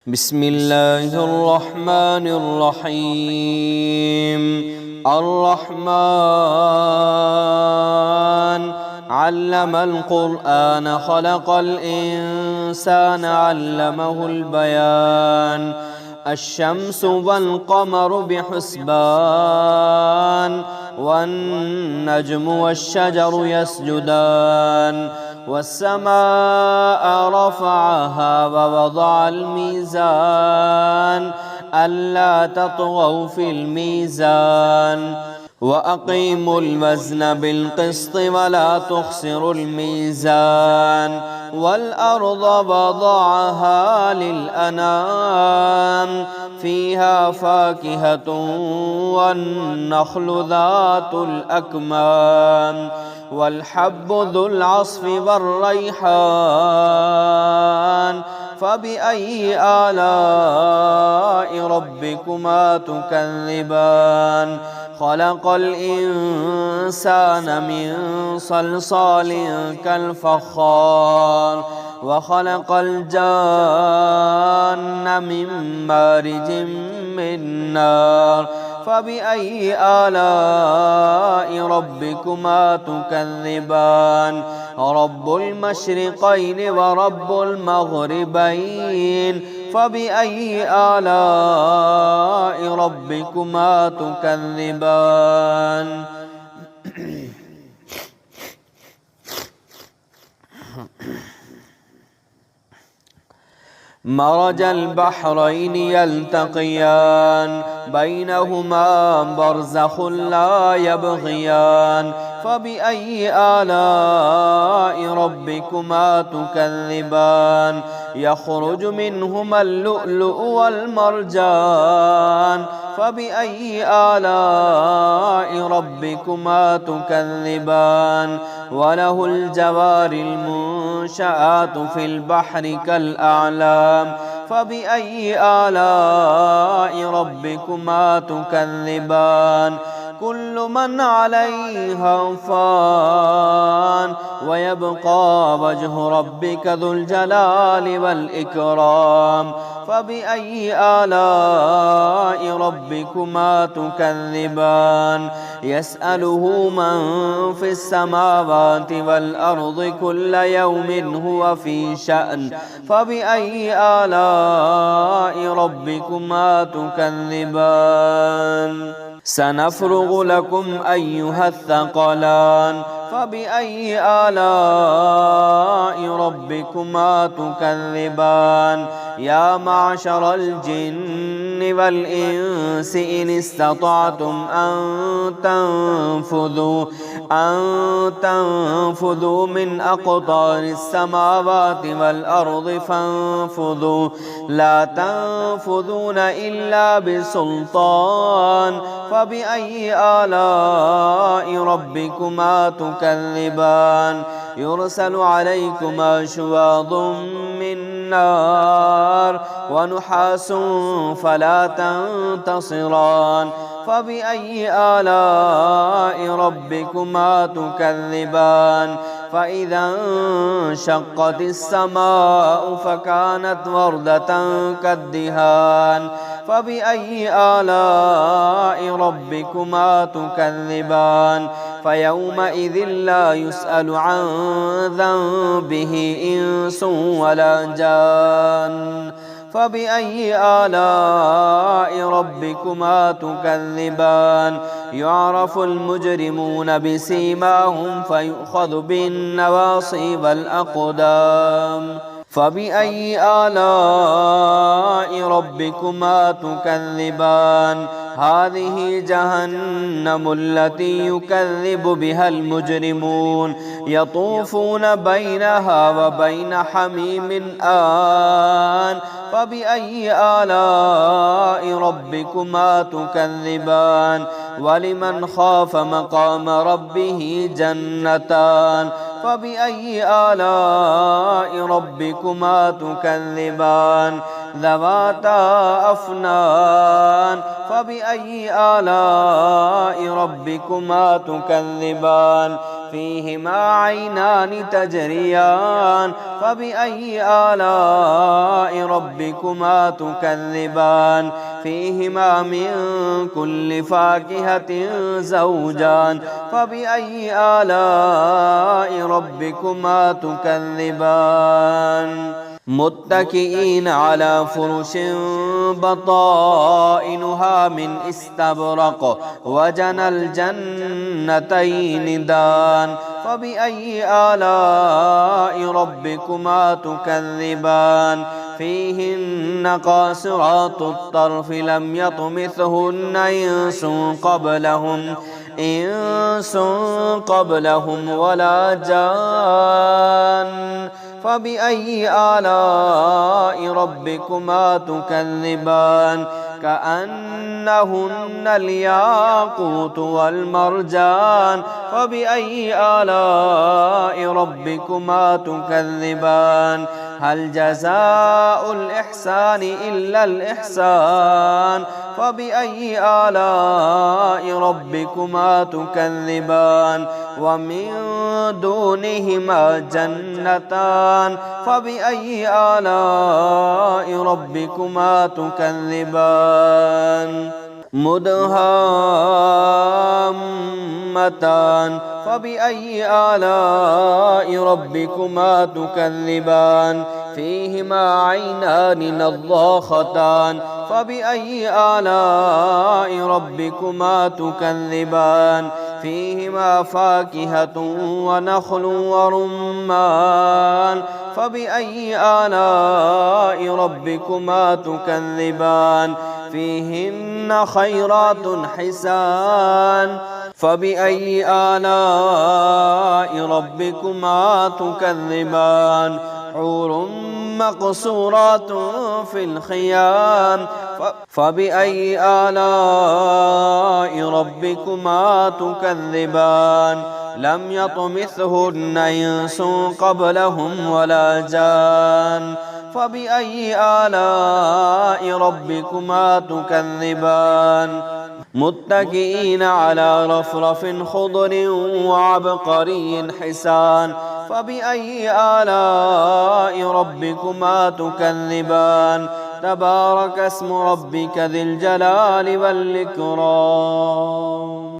بسم الله الرحمن الرحيم. الرحمن علم القرآن خلق الإنسان علمه البيان. الشمس والقمر بحسبان والنجم والشجر يسجدان والسماء رفعها ووضع الميزان ألا تطغوا في الميزان وأقيموا الوزن بالقسط ولا تخسروا الميزان والأرض وضعها للأنام فيها فاكهة والنخل ذات الأكمام والحب ذو العصف والريحان فبأي آلاء ربكما تكذبان خلق الإنسان من صلصال كالفخار وخلق الجان من مارج من نار فبأي آلاء ربكما تكذبان رب المشرقين ورب المغربين فبأي آلاء ربكما تكذبان مرج البحرين يلتقيان بينهما برزخ لا يبغيان فبأي آلاء ربكما تكذبان يخرج منهما اللؤلؤ والمرجان فبأي آلاء ربكما تكذبان وله الجوار المنشآت في البحر كالأعلام فبأي آلاء ربكما تكذبان كل من عليها فان ويبقى وجه ربك ذو الجلال والإكرام فبأي آلاء ربكما تكذبان يسأله من في السماوات والأرض كل يوم هو في شأن فبأي آلاء ربكما تكذبان سنفرغ لكم أيها الثقلان فبأي آلاء ربكما تكذبان يا معشر الجن والإنس إن استطعتم أن تنفذوا من أقطار السماوات والأرض فانفذوا لا تنفذون إلا بسلطان فبأي آلاء ربكما تكذبان يرسل عليكما شواظ من نار ونحاس فلا تنتصران فبأي آلاء ربكما تكذبان فإذا انشقت السماء فكانت وردة كالدهان فبأي آلاء ربكما تكذبان فيومئذ ربئذ لا يسأل عن ذنبه إنس ولا جان فبأي آلاء ربكما تكذبان يعرف المجرمون بسيماهم فيؤخذ بالنواصي والأقدام فبأي آلاء ربكما تكذبان هذه جهنم التي يكذب بها المجرمون يطوفون بينها وبين حميم آن فبأي آلاء ربكما تكذبان ولمن خاف مقام ربه جنتان فبأي آلاء ربكما تكذبان ذواتا أفنان فبأي آلاء ربكما تكذبان فيهما عينان تجريان فبأي آلاء ربكما تكذبان فيهما من كل فاكهة زوجان فبأي آلاء ربكما تكذبان متكئين على فرش بطائنها من استبرق وجنى الجنتين دان فبأي آلاء ربكما تكذبان فيهن قاصرات الطرف لم يطمثهن إنس قبلهم ولا جان فبأي آلاء ربكما تكذبان كأنهن الياقوت والمرجان فبأي آلاء ربكما تكذبان هل جزاء الإحسان إلا الإحسان فبأي آلاء ربكما تكذبان ومن دونهما جنتان فبأي آلاء ربكما تكذبان مدهامتان فبأي آلاء ربكما تكذبان فيهما عينان نضاختان فبأي آلاء ربكما تكذبان فيهما فاكهة ونخل ورمان فبأي آلاء ربكما تكذبان فيهن خيرات حسان فبأي آلاء ربكما تكذبان حور مقصورات في الخيام فبأي آلاء ربكما تكذبان لم يطمثهن إنس قبلهم ولا جان فبأي آلاء ربكما تكذبان متكئين على رفرف خضر وعبقري حسان فبأي آلاء ربكما تكذبان تبارك اسم ربك ذي الجلال والإكرام.